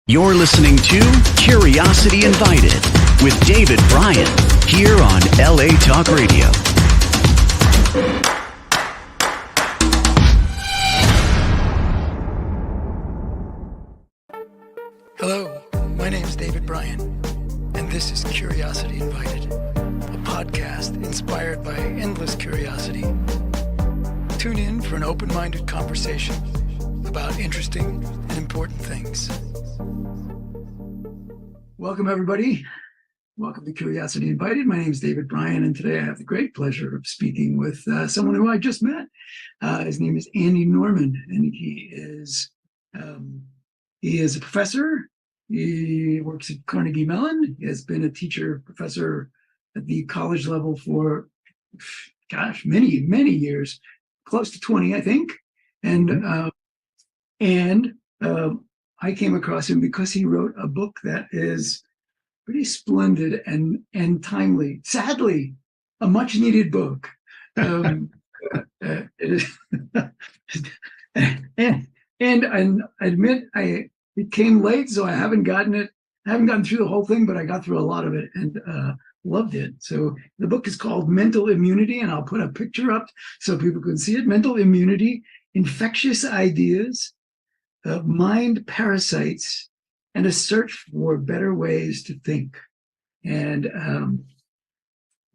You're listening to Curiosity Invited with David Bryan here on LA Talk Radio. Hello, my name is David Bryan, and this is Curiosity Invited, a podcast inspired by endless curiosity. Tune in for an open-minded conversation about interesting and important things. Welcome, everybody. Welcome to Curiosity Invited. My name is David Bryan, and today I have the great pleasure of speaking with someone who I just met. His name is Andy Norman, and he is a professor. He works at Carnegie Mellon. He has been a teacher, professor at the college level for, many, many years, close to 20, I think. And I came across him because he wrote a book that is pretty splendid and timely. Sadly, a much needed book. It is, and I admit it came late, so I haven't gotten through the whole thing, but I got through a lot of it and loved it. So the book is called Mental Immunity, and I'll put a picture up so people can see it. Mental Immunity: Infectious Ideas, Mind Parasites, and a Search for Better Ways to Think. And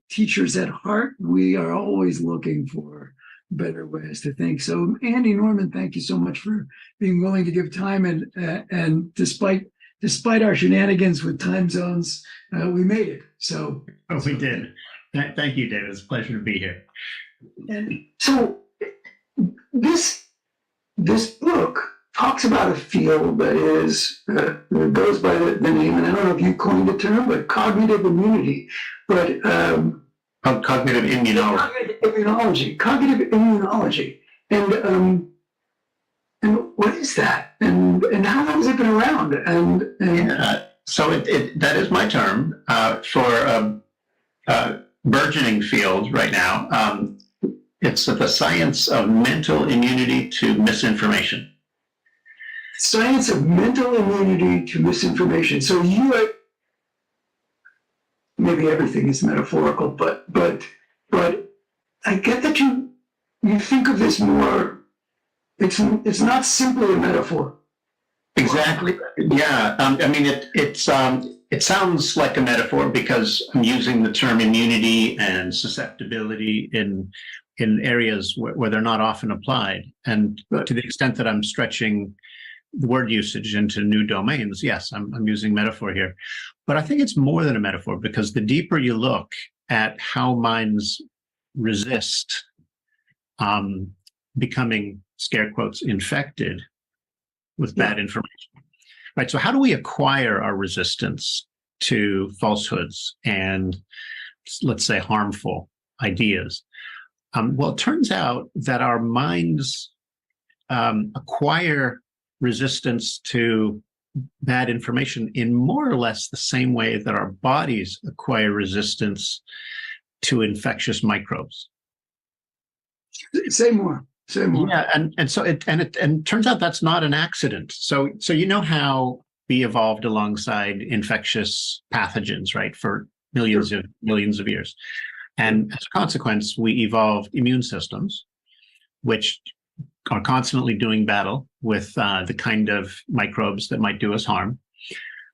teachers at heart, we are always looking for better ways to think. So Andy Norman, thank you so much for being willing to give time. And despite our shenanigans with time zones, we made it. So we did. Thank you, David. It's a pleasure to be here. And so this book talks about a field that goes by the name, and I don't know if you coined the term, but cognitive immunity. But Cognitive immunology. Cognitive immunology. And what is that? And how long has it been around? So that is my term for a burgeoning field right now. It's the science of mental immunity to misinformation. Science of mental immunity to misinformation. So maybe everything is metaphorical, but I get that you think of this more. It's not simply a metaphor. Exactly. Yeah. It sounds like a metaphor because I'm using the term immunity and susceptibility in areas where they're not often applied, and to the extent that I'm stretching the word usage into new domains, yes, I'm using metaphor here. But I think it's more than a metaphor, because the deeper you look at how minds resist becoming, scare quotes, infected with bad information, right? So how do we acquire our resistance to falsehoods and, let's say, harmful ideas? Well, it turns out that our minds acquire resistance to bad information in more or less the same way that our bodies acquire resistance to infectious microbes. Say more. Yeah, and so it turns out that's not an accident. So you know how we evolved alongside infectious pathogens, right, for millions of years, and as a consequence, we evolved immune systems, which are constantly doing battle with the kind of microbes that might do us harm.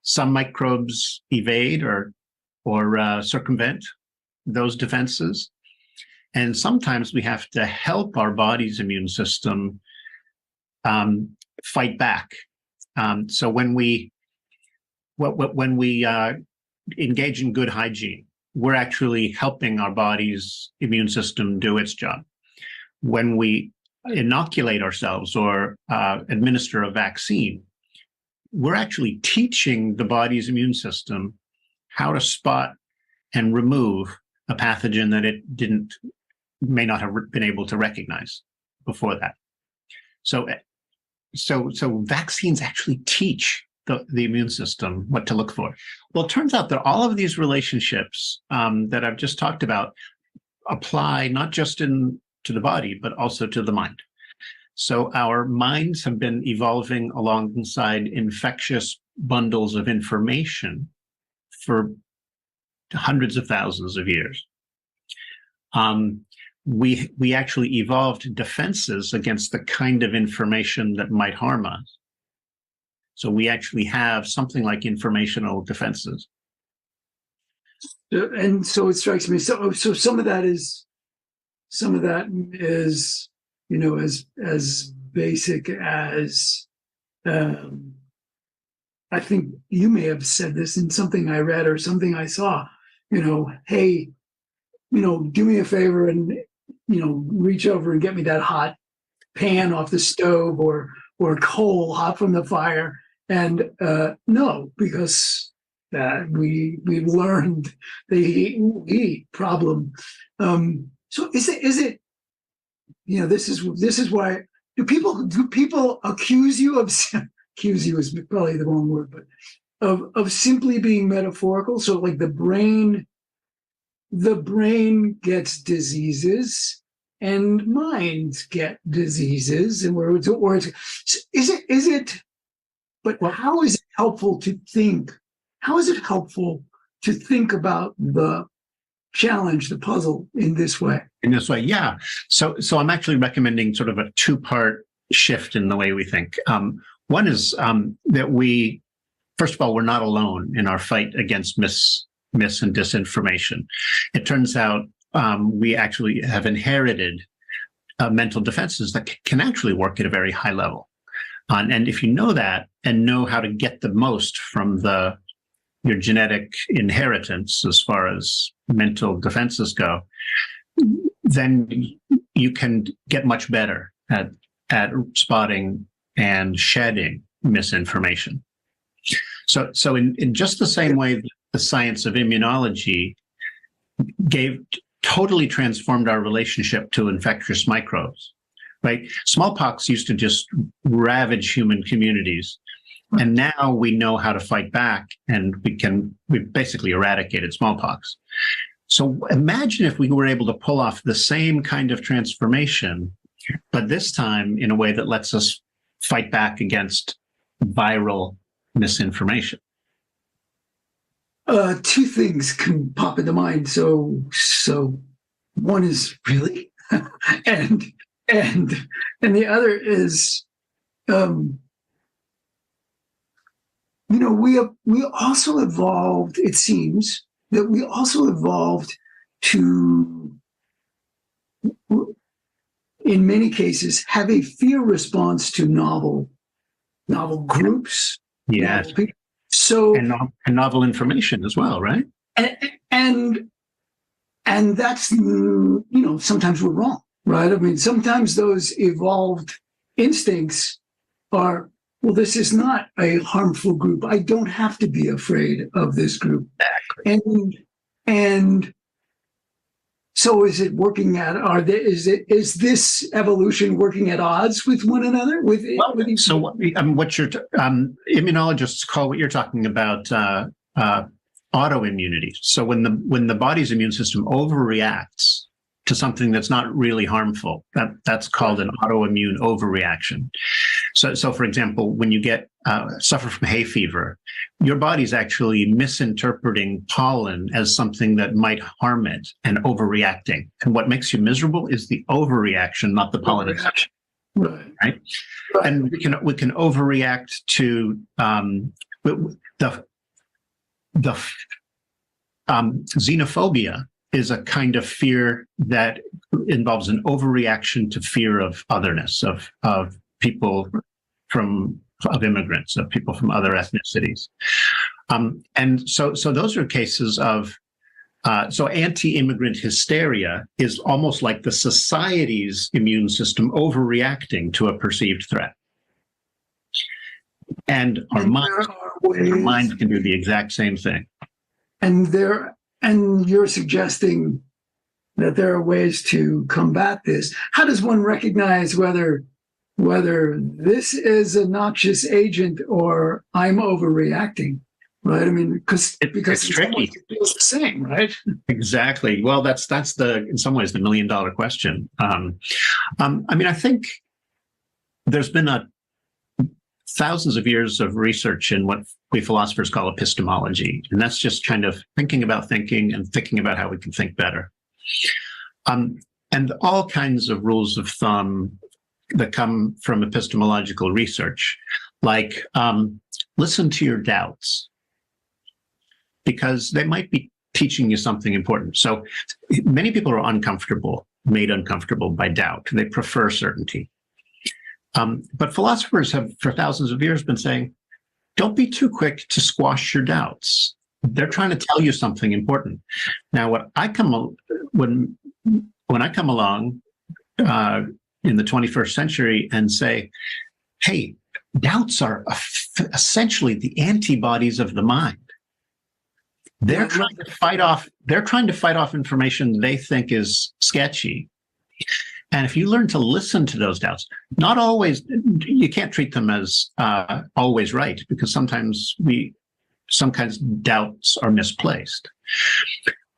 Some microbes evade or circumvent those defenses. And sometimes we have to help our body's immune system fight back. So when we engage in good hygiene, we're actually helping our body's immune system do its job. When we inoculate ourselves or administer a vaccine, we're actually teaching the body's immune system how to spot and remove a pathogen that it may not have been able to recognize before that. So vaccines actually teach the immune system what to look for. Well, it turns out that all of these relationships that I've just talked about apply not just to the body, but also to the mind. So our minds have been evolving alongside infectious bundles of information for hundreds of thousands of years. We actually evolved defenses against the kind of information that might harm us. So we actually have something like informational defenses. And so it strikes me. So some of that is, you know, as basic as, I think you may have said this in something I read or something I saw, you know, hey, you know, do me a favor and, you know, reach over and get me that hot pan off the stove or coal hot from the fire. And no, because we learned the eat problem. So is it, you know, this is why do people accuse you of accuse you is probably the wrong word, but of simply being metaphorical? So like the brain gets diseases and minds get diseases, and is it but how is it helpful to think? How is it helpful to think about the challenge, the puzzle in this way? In this way, yeah. So I'm actually recommending sort of a two-part shift in the way we think. One is that we, first of all, we're not alone in our fight against mis and disinformation. It turns out we actually have inherited mental defenses that can actually work at a very high level. And if you know that and know how to get the most from your genetic inheritance as far as mental defenses go, then you can get much better at spotting and shedding misinformation. So in just the same way that the science of immunology totally transformed our relationship to infectious microbes, right? Smallpox used to just ravage human communities. And now we know how to fight back, and we've basically eradicated smallpox. So imagine if we were able to pull off the same kind of transformation, but this time in a way that lets us fight back against viral misinformation. Two things can pop into mind. So one is really, and the other is, you know, we also evolved. It seems that we also evolved to, in many cases, have a fear response to novel groups. Yes. Novel people. So and novel information as well, right? And that's, you know, sometimes we're wrong, right? I mean, sometimes those evolved instincts are, well, this is not a harmful group. I don't have to be afraid of this group. Exactly. And so is it working at, is this evolution working at odds with one another? So what your immunologists call what you're talking about autoimmunity. So when the body's immune system overreacts to something that's not really harmful, that's called an autoimmune overreaction. So for example, when you suffer from hay fever, your body's actually misinterpreting pollen as something that might harm it and overreacting. And what makes you miserable is the overreaction, not the pollen itself. Right? And we can overreact to the xenophobia is a kind of fear that involves an overreaction to fear of otherness, of people of immigrants, of people from other ethnicities. And so those are cases of, so anti-immigrant hysteria is almost like the society's immune system overreacting to a perceived threat. And our mind can do the exact same thing. And you're suggesting that there are ways to combat this. How does one recognize whether this is a noxious agent or I'm overreacting? Right. I mean, because it's tricky. It feels the same, right? Exactly. Well, that's in some ways the $1 million question. I mean, I think there's been thousands of years of research in what we philosophers call epistemology. And that's just kind of thinking about thinking and thinking about how we can think better. And all kinds of rules of thumb that come from epistemological research, like listen to your doubts, because they might be teaching you something important. So many people are made uncomfortable by doubt. They prefer certainty. But philosophers have, for thousands of years, been saying, don't be too quick to squash your doubts. They're trying to tell you something important. Now, when I come along in the 21st century and say, hey, doubts are essentially the antibodies of the mind. They're trying to fight off information they think is sketchy. And if you learn to listen to those doubts, not always, you can't treat them as always right, because sometimes some kinds of doubts are misplaced.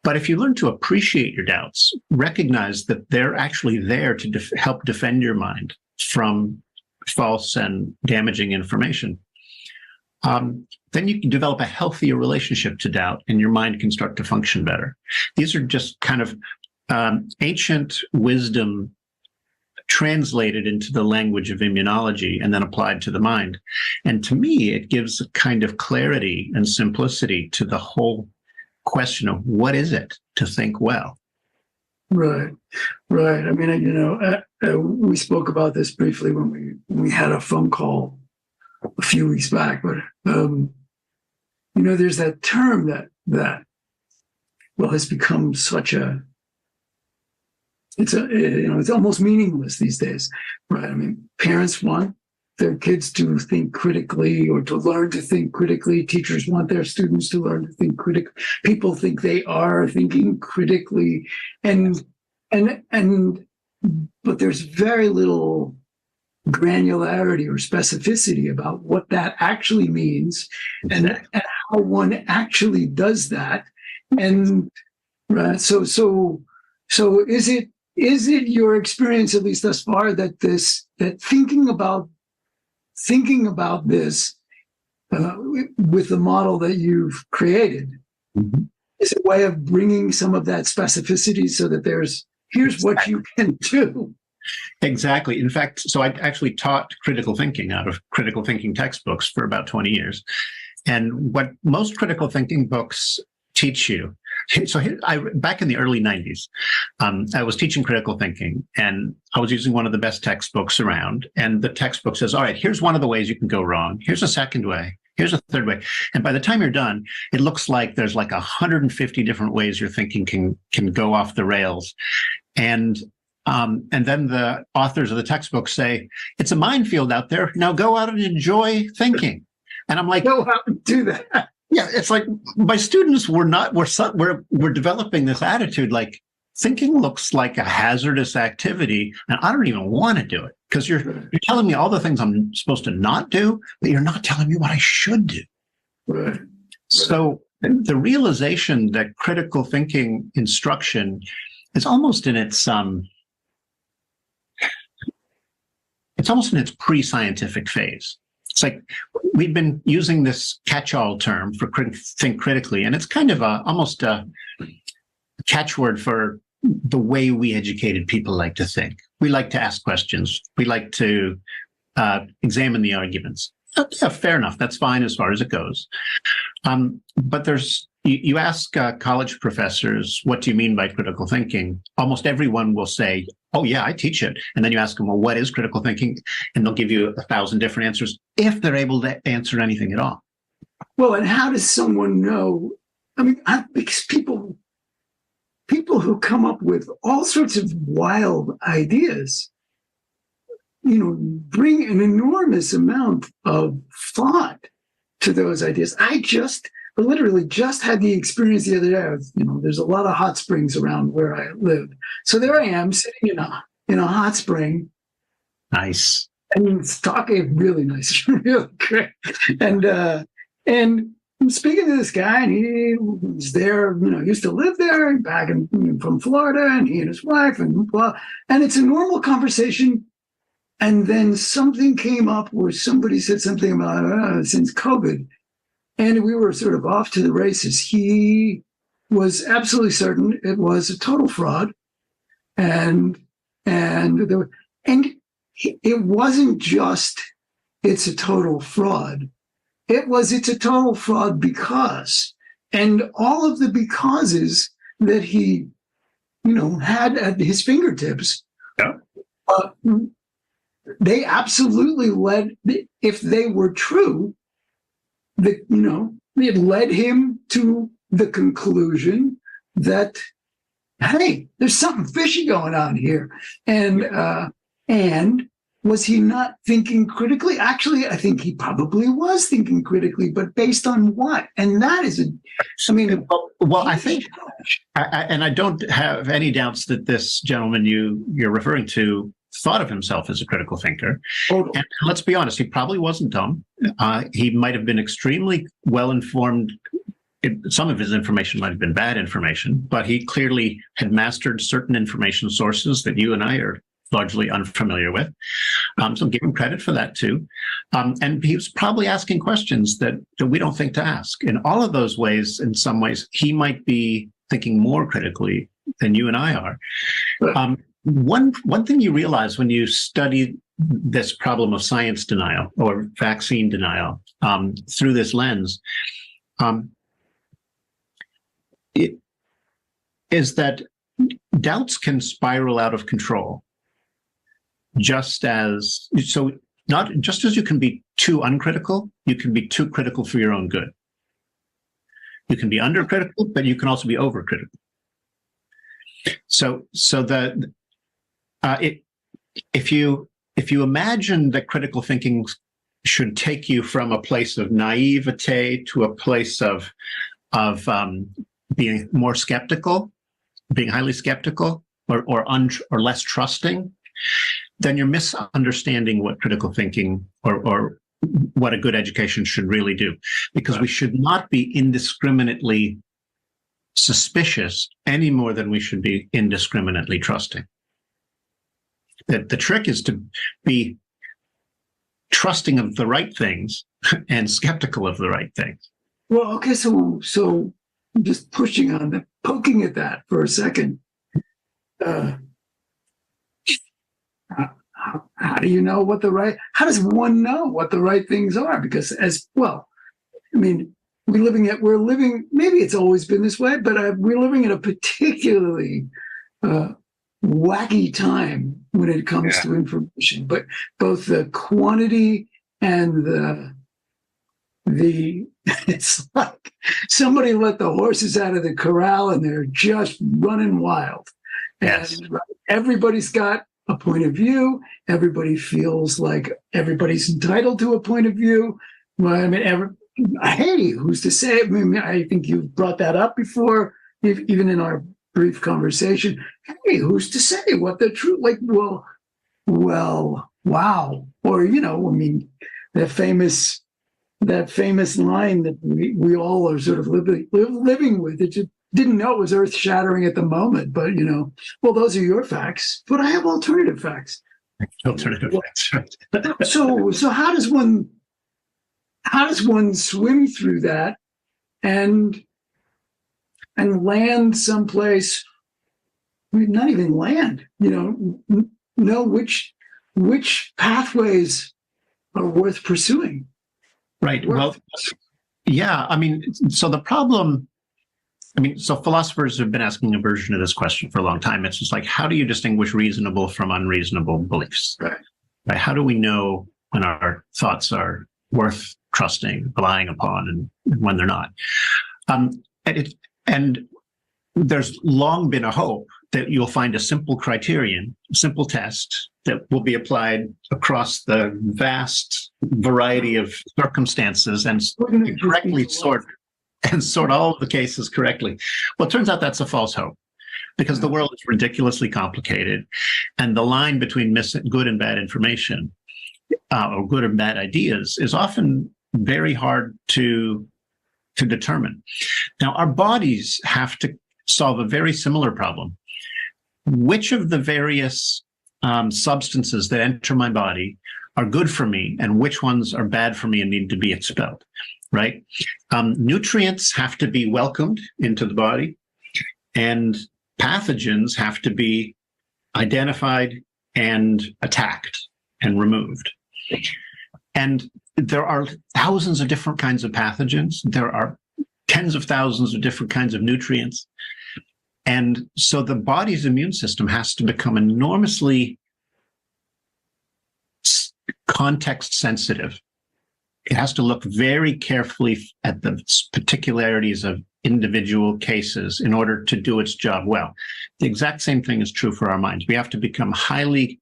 But if you learn to appreciate your doubts, recognize that they're actually there to help defend your mind from false and damaging information, then you can develop a healthier relationship to doubt, and your mind can start to function better. These are just kind of ancient wisdom translated into the language of immunology and then applied to the mind. And to me, it gives a kind of clarity and simplicity to the whole question of what is it to think well. Right. I mean, we spoke about this briefly when we had a phone call a few weeks back, but there's that term that has become such it's almost meaningless these days, right? I mean, parents want their kids to think critically or to learn to think critically. Teachers want their students to learn to think critically. People think they are thinking critically, but there's very little granularity or specificity about what that actually means and how one actually does that. And right, so is it your experience, at least thus far, that thinking about this with the model that you've created is a way of bringing some of that specificity so that here's what you can do? Exactly. In fact, so I actually taught critical thinking out of critical thinking textbooks for about 20 years. And what most critical thinking books teach you, so back in the early 90s, I was teaching critical thinking, and I was using one of the best textbooks around. And the textbook says, all right, here's one of the ways you can go wrong. Here's a second way. Here's a third way. And by the time you're done, it looks like there's like 150 different ways your thinking can go off the rails. And then the authors of the textbook say, it's a minefield out there. Now go out and enjoy thinking. And I'm like, go out and do that. Yeah, it's like my students we're developing this attitude like thinking looks like a hazardous activity, and I don't even want to do it because you're telling me all the things I'm supposed to not do, but you're not telling me what I should do. Right. So the realization that critical thinking instruction is almost in its pre-scientific phase. It's like we've been using this catch-all term for think critically, and it's kind of almost a catchword for the way we educated people like to think. We like to ask questions. We like to examine the arguments. Yeah, fair enough. That's fine as far as it goes. But you ask college professors, what do you mean by critical thinking? Almost everyone will say, oh, yeah, I teach it. And then you ask them, well, what is critical thinking? And they'll give you 1,000 different answers if they're able to answer anything at all. Well, and how does someone know? I mean, because people who come up with all sorts of wild ideas, bring an enormous amount of thought to those ideas. I literally just had the experience the other day of, there's a lot of hot springs around where I live. So there I am sitting in a hot spring. Nice. And it's talking really nice, really great. And I'm speaking to this guy, and he was there, used to live there back from Florida, and he and his wife and blah. And it's a normal conversation And then something came up where somebody said something about since COVID, and we were sort of off to the races. He was absolutely certain it was a total fraud, and it wasn't just it's a total fraud. It's a total fraud because, and all of the becauses that he, had at his fingertips. Yeah. They absolutely led, if they were true, it led him to the conclusion that, hey, there's something fishy going on here. And was he not thinking critically? Actually, I think he probably was thinking critically, but based on what? And that is I think, and I don't have any doubts that this gentleman you're referring to thought of himself as a critical thinker. Totally. And let's be honest, he probably wasn't dumb. He might have been extremely well-informed. Some of his information might have been bad information, but he clearly had mastered certain information sources that you and I are largely unfamiliar with. So give him credit for that too. And he was probably asking questions that we don't think to ask. In all of those ways, in some ways, he might be thinking more critically than you and I are. One thing you realize when you study this problem of science denial or vaccine denial through this lens, it is that doubts can spiral out of control. Just as you can be too uncritical, you can be too critical for your own good. You can be undercritical, but you can also be overcritical. If you imagine that critical thinking should take you from a place of naivete to a place of being more skeptical, being highly skeptical, or less trusting, then you're misunderstanding what critical thinking or what a good education should really do, because we should not be indiscriminately suspicious any more than we should be indiscriminately trusting. That the trick is to be trusting of the right things and skeptical of the right things. Well, okay, so I'm just poking at that for a second. How do you know how does one know what the right things are? Because we're living, maybe it's always been this way, but we're living in a particularly wacky time when it comes to information, but both the quantity and the it's like somebody let the horses out of the corral and they're just running wild. Yes. And everybody's got a point of view. Everybody feels like everybody's entitled to a point of view. Well, hey, who's to say? I think you've brought that up before, even in our brief conversation. Hey, who's to say what the truth? Wow. Or that famous line that we all are sort of living with. It just didn't know it was earth shattering at the moment, but those are your facts, but I have alternative facts. Facts, right? So how does one swim through that and land someplace? Not even land, know which pathways are worth pursuing. Right. Well, yeah. So the problem. So philosophers have been asking a version of this question for a long time. It's just like, how do you distinguish reasonable from unreasonable beliefs? Right. How do we know when our thoughts are worth trusting, relying upon, and when they're not? And there's long been a hope that you'll find a simple criterion, a simple test that will be applied across the vast variety of circumstances and correctly sort all of the cases correctly. Well, it turns out that's a false hope, because the world is ridiculously complicated, and the line between good and bad information, or good and bad ideas, is often very hard to determine. Now, our bodies have to solve a very similar problem. Which of the various substances that enter my body are good for me and which ones are bad for me and need to be expelled, right? Nutrients have to be welcomed into the body, and pathogens have to be identified and attacked and removed. And there are thousands of different kinds of pathogens. There are tens of thousands of different kinds of nutrients. And so the body's immune system has to become enormously context sensitive. It has to look very carefully at the particularities of individual cases in order to do its job well. The exact same thing is true for our minds. We have to become highly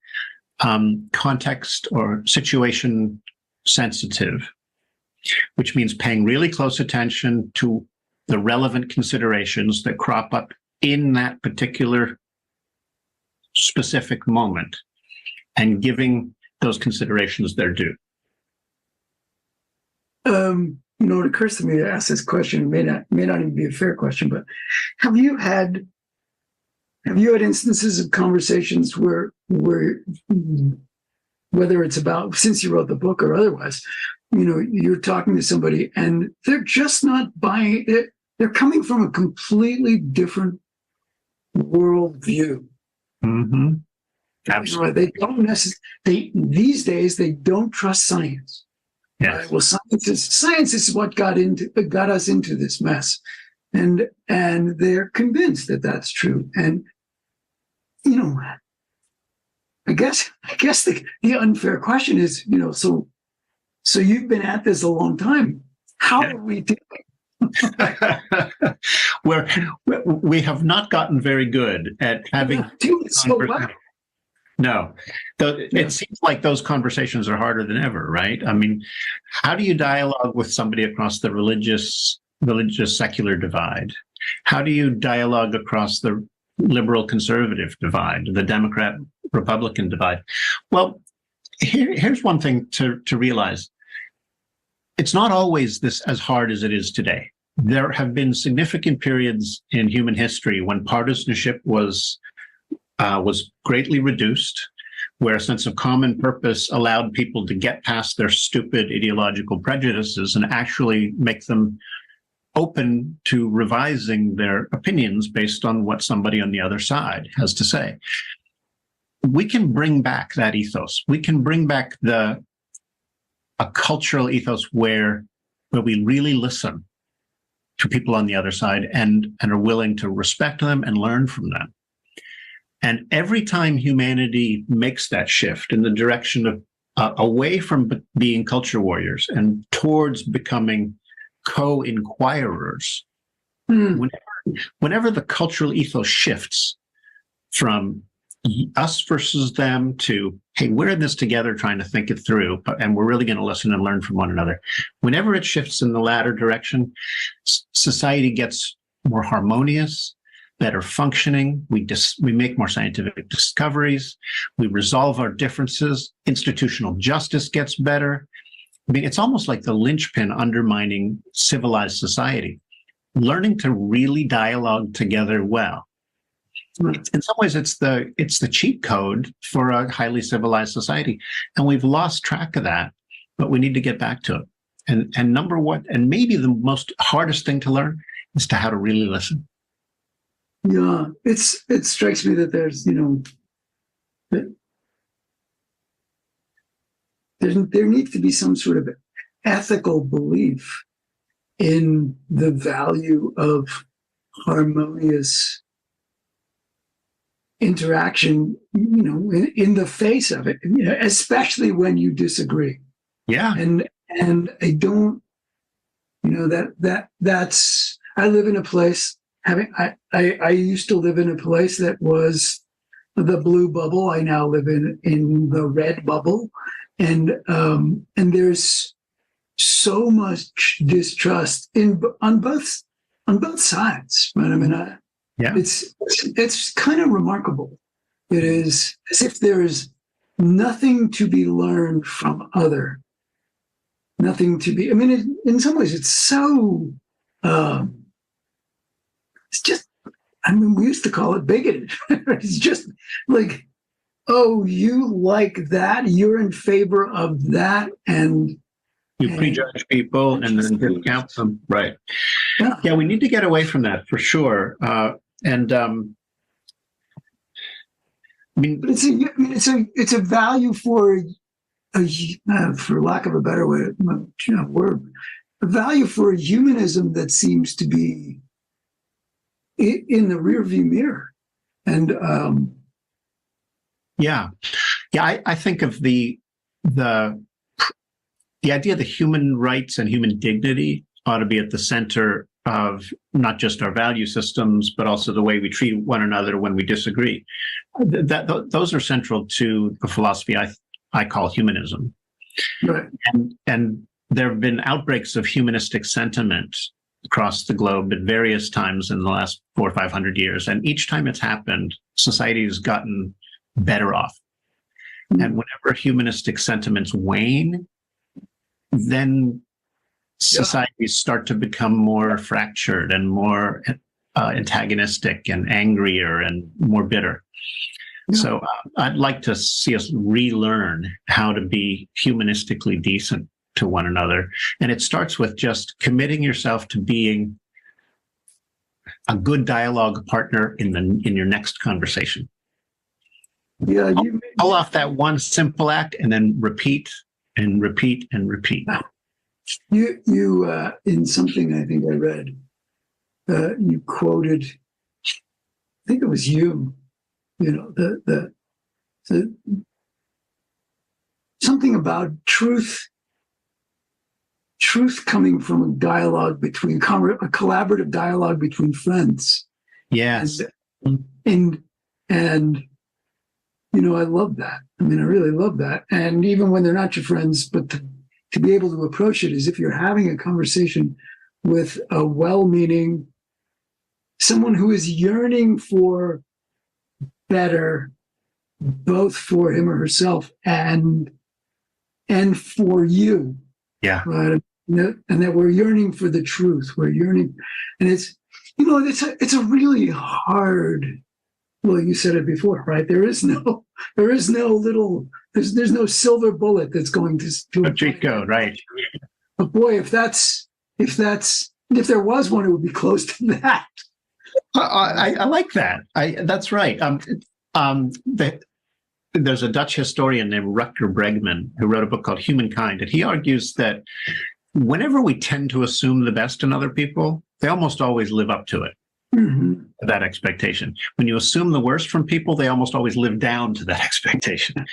context or situation sensitive, which means paying really close attention to the relevant considerations that crop up in that particular specific moment and giving those considerations their due. It occurs to me to ask this question. It may not even be a fair question, but have you had instances of conversations where whether it's about, since you wrote the book or otherwise, you're talking to somebody and they're just not buying it. They're coming from a completely different worldview. Mm-hmm. Absolutely. They don't necessarily. These days they don't trust science. Yes. Right? Well, science is what got us into this mess, and they're convinced that that's true. And I guess the unfair question is, so you've been at this a long time. How are we doing? We have not gotten very good at having. So well. No, it seems like those conversations are harder than ever, right? I mean, how do you dialogue with somebody across the religious secular divide? How do you dialogue across the liberal conservative divide, the Democrat Republican divide? Well, here's one thing to realize. It's not always this as hard as it is today. There have been significant periods in human history when partisanship was greatly reduced, where a sense of common purpose allowed people to get past their stupid ideological prejudices and actually make them open to revising their opinions based on what somebody on the other side has to say. We can bring back that ethos. We can bring back a cultural ethos where we really listen to people on the other side and are willing to respect them and learn from them. And every time humanity makes that shift in the direction of away from being culture warriors and towards becoming co-inquirers, whenever the cultural ethos shifts from us versus them to, hey, we're in this together trying to think it through, and we're really going to listen and learn from one another. Whenever it shifts in the latter direction, society gets more harmonious, better functioning. We make more scientific discoveries. We resolve our differences. Institutional justice gets better. I mean, it's almost like the linchpin undermining civilized society. Learning to really dialogue together well. In some ways, it's the cheat code for a highly civilized society, and we've lost track of that. But we need to get back to it. And number one, and maybe the most hardest thing to learn, is to how to really listen. Yeah, it strikes me that there's there needs to be some sort of ethical belief in the value of harmonious interaction, in the face of it, especially when you disagree. Yeah. And I don't, that's, I live in a place I used to live in a place that was the blue bubble. I now live in the red bubble. And there's so much distrust on both sides. But I mean, it's kind of remarkable. It is as if there is nothing to be learned from other. Nothing to be. I mean, in some ways, it's so. It's just. I mean, we used to call it bigoted. It's just like Oh, you like that? You're in favor of that, and You prejudge people and then discount them. Right. yeah, Yeah, we need to get away from that for sure. And I mean, but it's a value for for lack of a better way, word, a value for humanism that seems to be in the rearview mirror, and yeah, I think of the idea that human rights and human dignity ought to be at the center of not just our value systems, but also the way we treat one another when we disagree. Those are central to the philosophy I call humanism. right. And there have been outbreaks of humanistic sentiment across the globe at various times in the last 400 or 500 years. And each time it's happened, society has gotten better off. Mm-hmm. And whenever humanistic sentiments wane, then societies start to become more fractured and more antagonistic and angrier and more bitter. Yeah. So I'd like to see us relearn how to be humanistically decent to one another. And it starts with just committing yourself to being a good dialogue partner in your next conversation. Yeah, Pull off that one simple act and then repeat and repeat and repeat. You in something I think I read, you quoted, I think it was you know, the something about truth coming from a dialogue between a collaborative dialogue between friends. Yes. And I love that. I mean, I really love that. And even when they're not your friends, but to be able to approach it as if you're having a conversation with a well-meaning, someone who is yearning for better, both for him or herself and for you. Yeah. Right. And that we're yearning for the truth. We're yearning, and it's a really hard. Well, you said it before, right? There's no silver bullet that's going to a cheat code, right? But boy, if there was one, it would be close to that. I like that. That's right. There's a Dutch historian named Rutger Bregman who wrote a book called Humankind, and he argues that whenever we tend to assume the best in other people, they almost always live up to it. Mm-hmm. That expectation. When you assume the worst from people, they almost always live down to that expectation.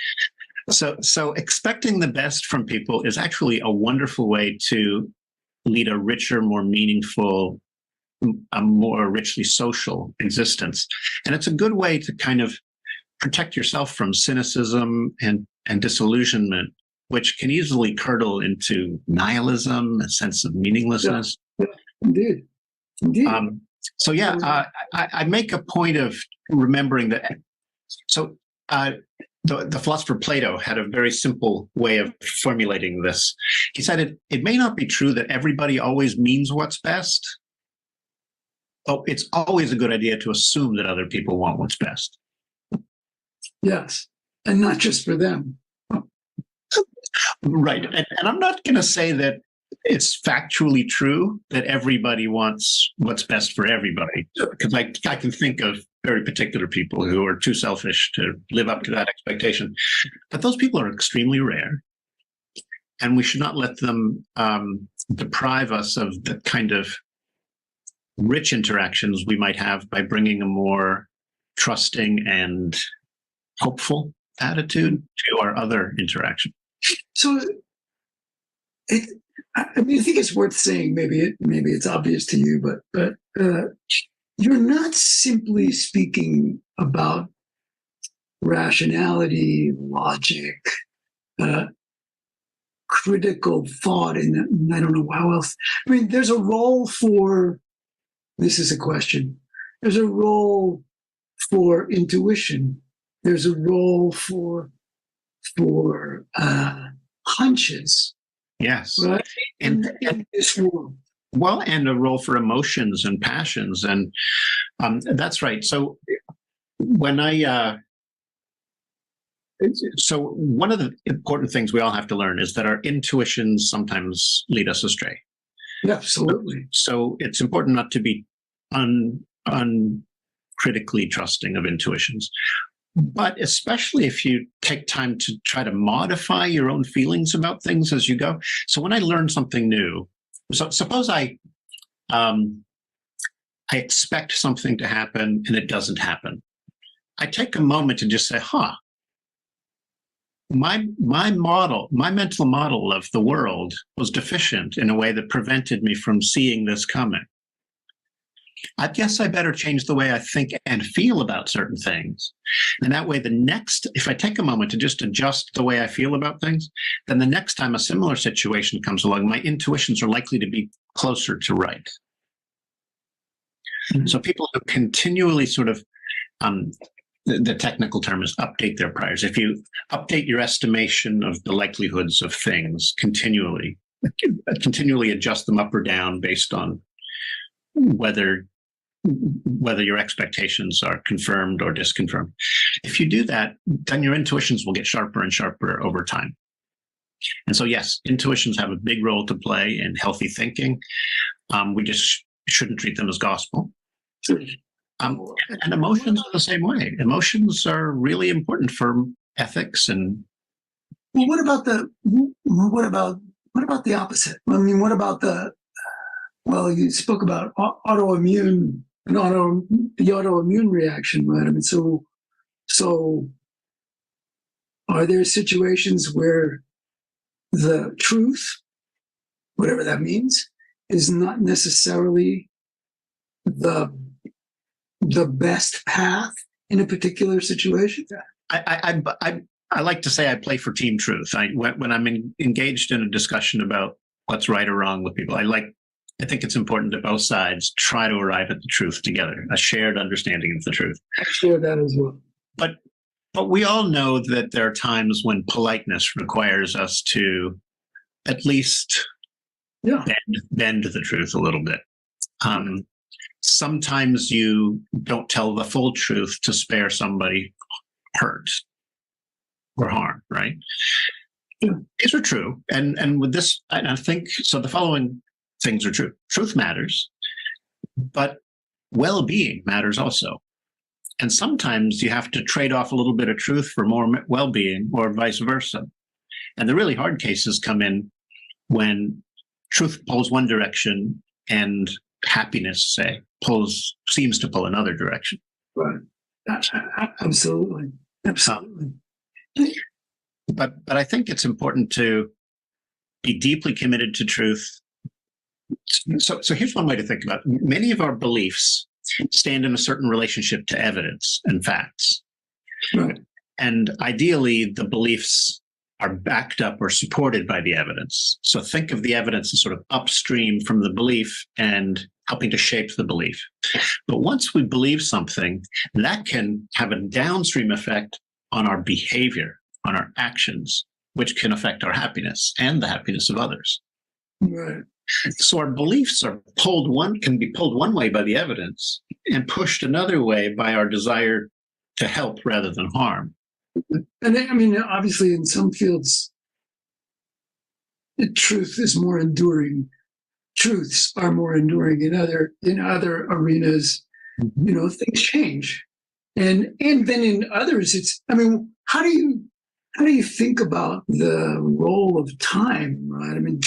So expecting the best from people is actually a wonderful way to lead a richer, more meaningful, a more richly social existence. And it's a good way to kind of protect yourself from cynicism and disillusionment, which can easily curdle into nihilism, a sense of meaninglessness. Yeah, indeed. So yeah, I make a point of remembering that. So the philosopher Plato had a very simple way of formulating this. He said it may not be true that everybody always means what's best. Oh, it's always a good idea to assume that other people want what's best. Yes, and not just for them. Right, and I'm not going to say that it's factually true that everybody wants what's best for everybody, because I can think of very particular people who are too selfish to live up to that expectation. But those people are extremely rare, and we should not let them deprive us of the kind of rich interactions we might have by bringing a more trusting and hopeful attitude to our other interaction. So I mean, I think it's worth saying. Maybe it's obvious to you, but you're not simply speaking about rationality, logic, critical thought, and I don't know how else. I mean, there's a role for. This is a question. There's a role for intuition. There's a role for hunches. Yes. Right? And this world. Well, and a role for emotions and passions. And that's right. So when I So one of the important things we all have to learn is that our intuitions sometimes lead us astray. Yeah, absolutely. So it's important not to be uncritically trusting of intuitions, but especially if you take time to try to modify your own feelings about things as you go. So when I learn something new, so suppose I expect something to happen and it doesn't happen. I take a moment to just say, my mental model of the world was deficient in a way that prevented me from seeing this coming. I guess I better change the way I think and feel about certain things. And that way, if I take a moment to just adjust the way I feel about things, then the next time a similar situation comes along, my intuitions are likely to be closer to right. Mm-hmm. So people who continually sort of, the technical term is update their priors. If you update your estimation of the likelihoods of things continually adjust them up or down based on whether your expectations are confirmed or disconfirmed. If you do that, then your intuitions will get sharper and sharper over time. And so, yes, intuitions have a big role to play in healthy thinking. We just shouldn't treat them as gospel. And emotions are the same way. Emotions are really important for ethics and. Well, what about the opposite? I mean, what about you spoke about the autoimmune reaction, right? I mean, so are there situations where the truth, whatever that means, is not necessarily the best path in a particular situation? I like to say I play for team truth. When I'm engaged in a discussion about what's right or wrong with people, I think it's important that both sides try to arrive at the truth together, a shared understanding of the truth. I share that as well. But we all know that there are times when politeness requires us to at least bend the truth a little bit. Sometimes you don't tell the full truth to spare somebody hurt or harm, right? Yeah. These are true. And with this, I think, so the following things are true. Truth matters, but well-being matters also. And sometimes you have to trade off a little bit of truth for more well-being or vice versa. And the really hard cases come in when truth pulls one direction and happiness, say, seems to pull another direction. Right. Absolutely. But I think it's important to be deeply committed to truth. So here's one way to think about it. Many of our beliefs stand in a certain relationship to evidence and facts. Right. And ideally, the beliefs are backed up or supported by the evidence. So think of the evidence as sort of upstream from the belief and helping to shape the belief. But once we believe something, that can have a downstream effect on our behavior, on our actions, which can affect our happiness and the happiness of others. Right. So our beliefs can be pulled one way by the evidence and pushed another way by our desire to help rather than harm. And I mean, obviously, in some fields, the truth is more enduring. Truths are more enduring. In other arenas, things change, and then in others, how do you think about the role of time, right? I mean,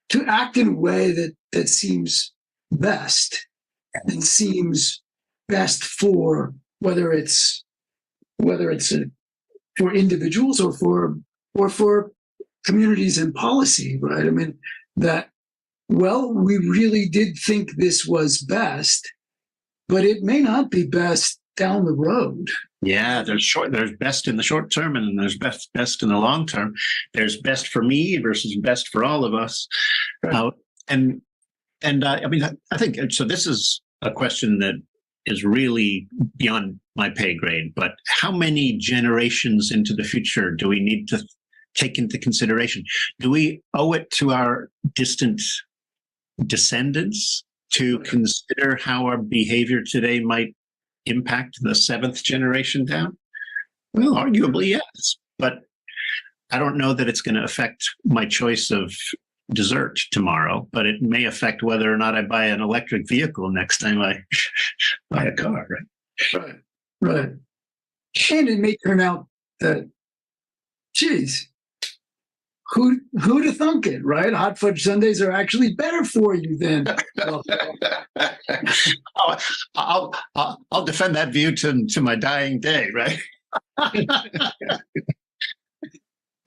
to act in a way that seems best and seems best for whether it's for individuals or for communities and policy, right? I mean, we really did think this was best, but it may not be best down the road. Yeah, there's best in the short term, and there's best in the long term. There's best for me versus best for all of us. Right. I think so. This is a question that is really beyond my pay grade. But how many generations into the future do we need to take into consideration? Do we owe it to our distant descendants to consider how our behavior today might impact the seventh generation down? Well, arguably, yes. But I don't know that it's going to affect my choice of dessert tomorrow, but it may affect whether or not I buy an electric vehicle next time I buy a car, right? Right. Right. And it may turn out that, geez, who'd have thunk it, right? Hot fudge sundaes are actually better for you than. I'll defend that view to my dying day, right?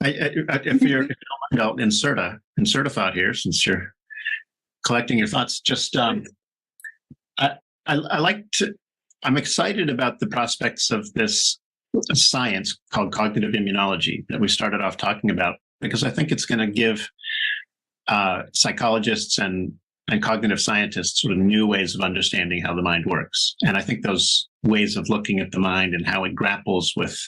If you don't mind, I'll insert a thought here, since you're collecting your thoughts. Just I like to. I'm excited about the prospects of this science called cognitive immunology that we started off talking about, because I think it's going to give psychologists and cognitive scientists sort of new ways of understanding how the mind works. And I think those ways of looking at the mind and how it grapples with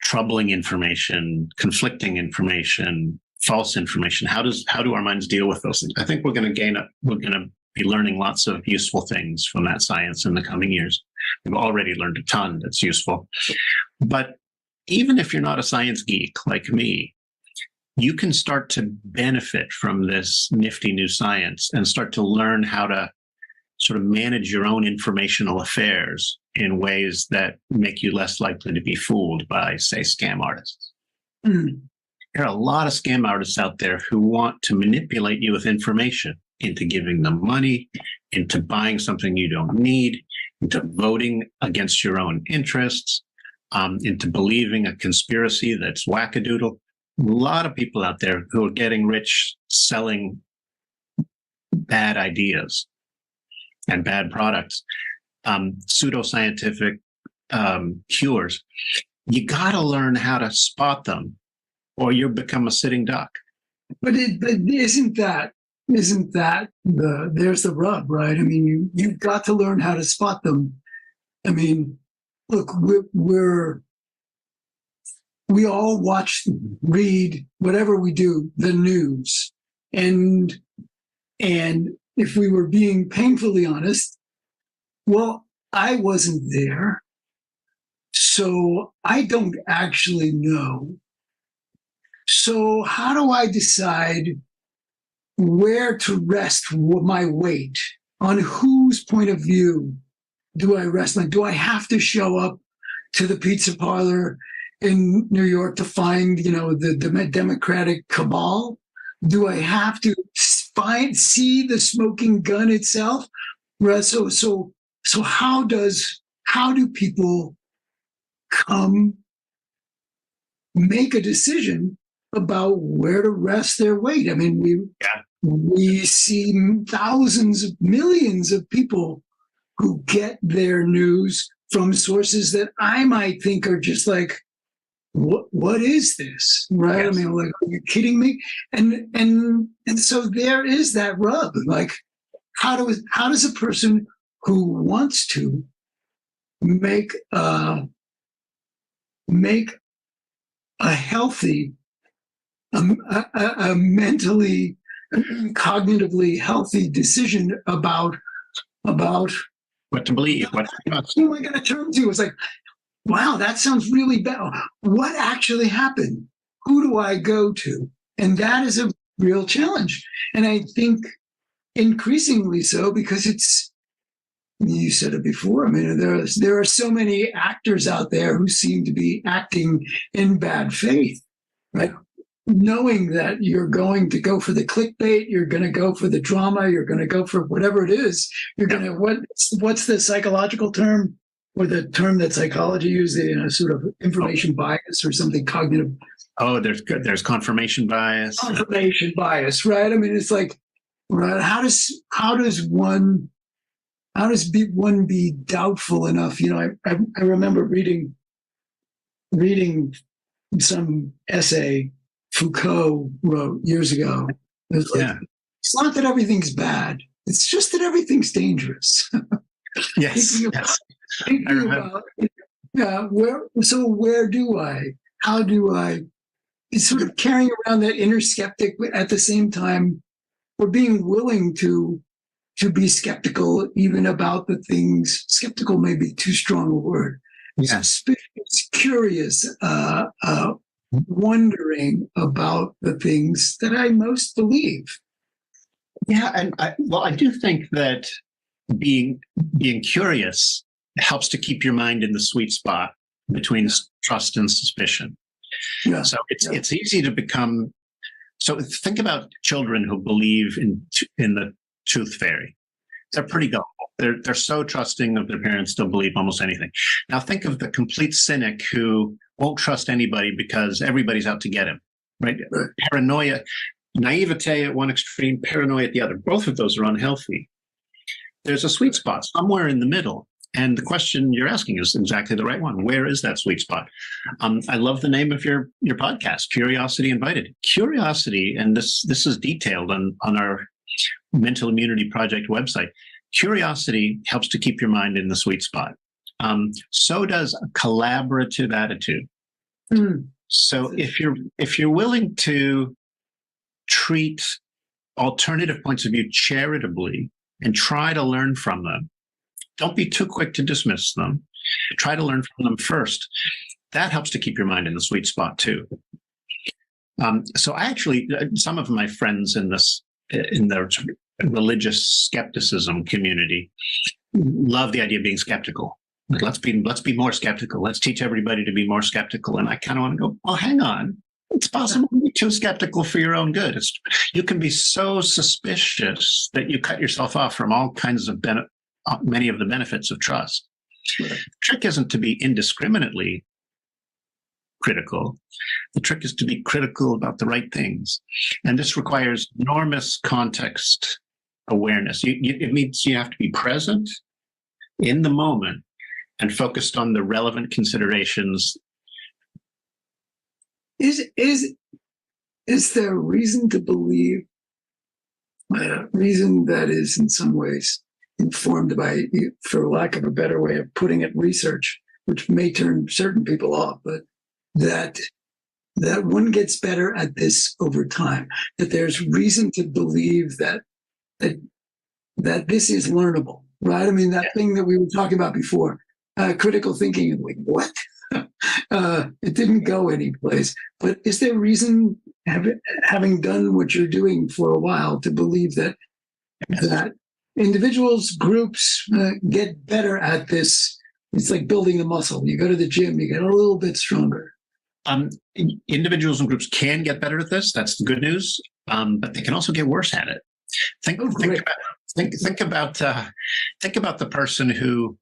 troubling information, conflicting information, false information, how do our minds deal with those things? I think we're going to be learning lots of useful things from that science in the coming years. We've already learned a ton that's useful. But even if you're not a science geek like me, you can start to benefit from this nifty new science and start to learn how to sort of manage your own informational affairs in ways that make you less likely to be fooled by, say, scam artists. Mm. There are a lot of scam artists out there who want to manipulate you with information into giving them money, into buying something you don't need, into voting against your own interests, into believing a conspiracy that's wackadoodle. A lot of people out there who are getting rich selling bad ideas and bad products, pseudoscientific cures. You got to learn how to spot them, or you become a sitting duck. But isn't that there's the rub, right? I mean, you've got to learn how to spot them. I mean, look, we all watch, read, whatever we do, the news. And if we were being painfully honest, well, I wasn't there. So I don't actually know. So how do I decide where to rest my weight? On whose point of view do I rest? Like, do I have to show up to the pizza parlor in New York to find, the Democratic cabal? Do I have to see the smoking gun itself? So how do people make a decision about where to rest their weight? I mean, we see thousands of millions of people who get their news from sources that I might think are just like, what is this? Right? Yes. I mean, like, are you kidding me? And so there is that rub. Like, how does a person who wants to make a healthy, a mentally, cognitively healthy decision about what to believe, who am I going to turn to? It's like, wow, that sounds really bad. What actually happened? Who do I go to? And that is a real challenge. And I think increasingly so, because you said it before. I mean, there are so many actors out there who seem to be acting in bad faith, right? Knowing that you're going to go for the clickbait, you're going to go for the drama, you're going to go for whatever it is. You're going to, what's the psychological term, or the term that psychology uses, sort of information bias or something cognitive? Oh, there's confirmation bias. Confirmation bias, right? I mean, it's like, right? How does one be doubtful enough? I remember reading some essay Foucault wrote years ago. It's like, It's not that everything's bad. It's just that everything's dangerous. Yes. Thinking about, where do I? How do I? It's sort of carrying around that inner skeptic, but at the same time, we're being willing to be skeptical even about the things. Skeptical may be too strong a word, suspicious, curious, wondering about the things that I most believe. Yeah, and I do think that being curious helps to keep your mind in the sweet spot between trust and suspicion. Yeah. So it's easy to become. So think about children who believe in the tooth fairy. They're pretty gullible. They're so trusting of their parents, they'll believe almost anything. Now think of the complete cynic who won't trust anybody because everybody's out to get him, right? Paranoia, naivete at one extreme, paranoia at the other. Both of those are unhealthy. There's a sweet spot somewhere in the middle. And the question you're asking is exactly the right one. Where is that sweet spot? I love the name of your podcast, Curiosity Invited. Curiosity, and this is detailed on our Mental Immunity Project website. Curiosity helps to keep your mind in the sweet spot. So does a collaborative attitude. So if you're willing to treat alternative points of view charitably and try to learn from them, don't be too quick to dismiss them. Try to learn from them first. That helps to keep your mind in the sweet spot too. So I actually, some of my friends in the religious skepticism community love the idea of being skeptical. Like, let's be more skeptical. Let's teach everybody to be more skeptical. And I kind of want to go, well, hang on. It's possible to be too skeptical for your own good. You can be so suspicious that you cut yourself off from all kinds of many of the benefits of trust. Right. The trick isn't to be indiscriminately critical. The trick is to be critical about the right things. And this requires enormous context awareness. It means you have to be present in the moment and focused on the relevant considerations. Is there reason to believe, reason that is in some ways informed by, for lack of a better way of putting it, research, which may turn certain people off, but that one gets better at this over time, that there's reason to believe that this is learnable, right? I mean, that thing that we were talking about before, critical thinking, like, what? It didn't go anyplace. But is there reason, having done what you're doing for a while, to believe that individuals, groups get better at this? It's like building a muscle. You go to the gym, you get a little bit stronger. Individuals and groups can get better at this. That's the good news. But they can also get worse at it. Think about the person who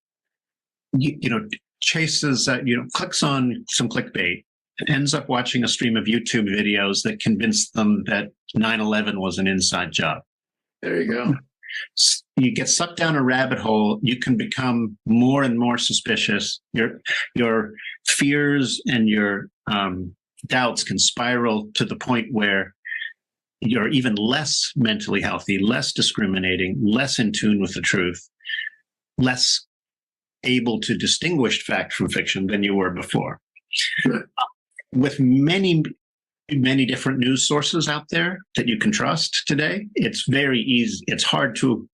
chases, clicks on some clickbait and ends up watching a stream of YouTube videos that convince them that 9/11 was an inside job. There you go. You get sucked down a rabbit hole. You can become more and more suspicious. Your fears and your doubts can spiral to the point where you're even less mentally healthy, less discriminating, less in tune with the truth, less able to distinguish fact from fiction than you were before. With many different news sources out there that you can trust today, it's very easy. It's hard to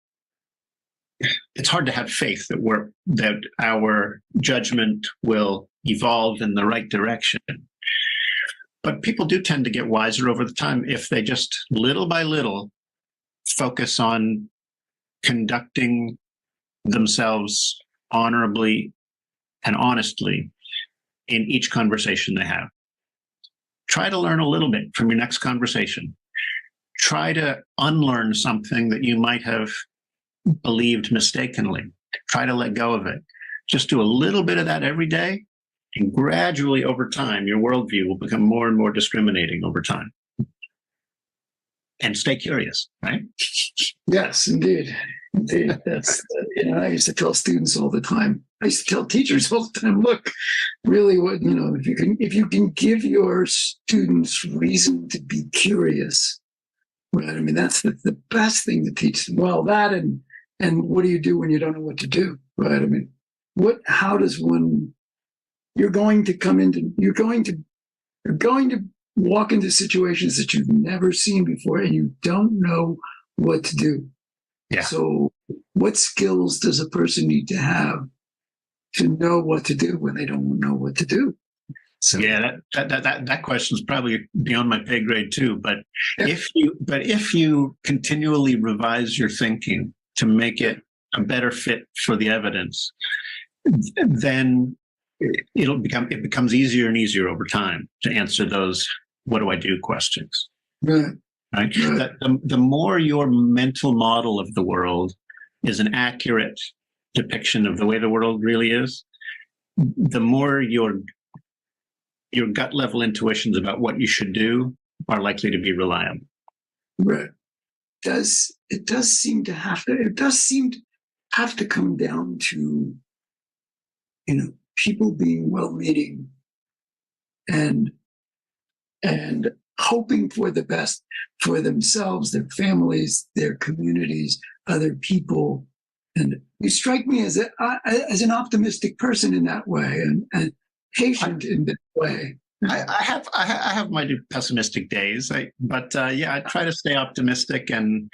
have faith that our judgment will evolve in the right direction. But people do tend to get wiser over the time if they just little by little focus on conducting themselves honorably and honestly in each conversation they have. Try to learn a little bit from your next conversation. Try to unlearn something that you might have believed mistakenly. Try to let go of it. Just do a little bit of that every day, and gradually over time, your worldview will become more and more discriminating over time. And stay curious, right? Yes, indeed. Indeed. That's, I used to tell students all the time. I used to tell teachers all the time, look, really what, if you can give your students reason to be curious, right? I mean, that's the best thing to teach them. Well, that and what do you do when you don't know what to do, right? I mean, how does one, you're going to walk into situations that you've never seen before and you don't know what to do. Yeah. So what skills does a person need to have to know what to do when they don't know what to do. So Yeah, that question is probably beyond my pay grade too. But Yeah. if you continually revise your thinking to make it a better fit for the evidence, then it becomes easier and easier over time to answer those "what do I do" questions. right, Right? Right. That the more your mental model of the world is an accurate depiction of the way the world really is, the more your gut level intuitions about what you should do are likely to be reliable. right. It does seem to have to come down to, people being well-meaning and hoping for the best for themselves, their families, their communities, other people. And you strike me as an optimistic person in that way, and patient in that way. I have my pessimistic days, but I try to stay optimistic, and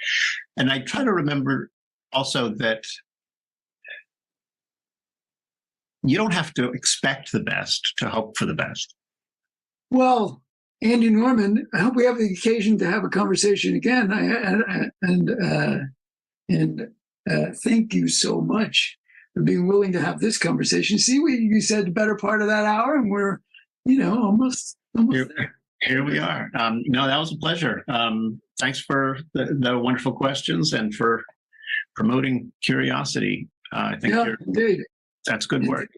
I try to remember also that you don't have to expect the best to hope for the best. Well, Andy Norman, I hope we have the occasion to have a conversation again. And thank you so much for being willing to have this conversation. See, you said the better part of that hour, and we're, almost there. Here we are. No, that was a pleasure. Thanks for the wonderful questions and for promoting curiosity. I think indeed. That's good work.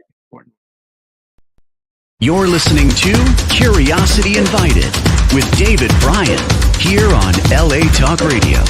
You're listening to Curiosity Invited with David Bryan here on LA Talk Radio.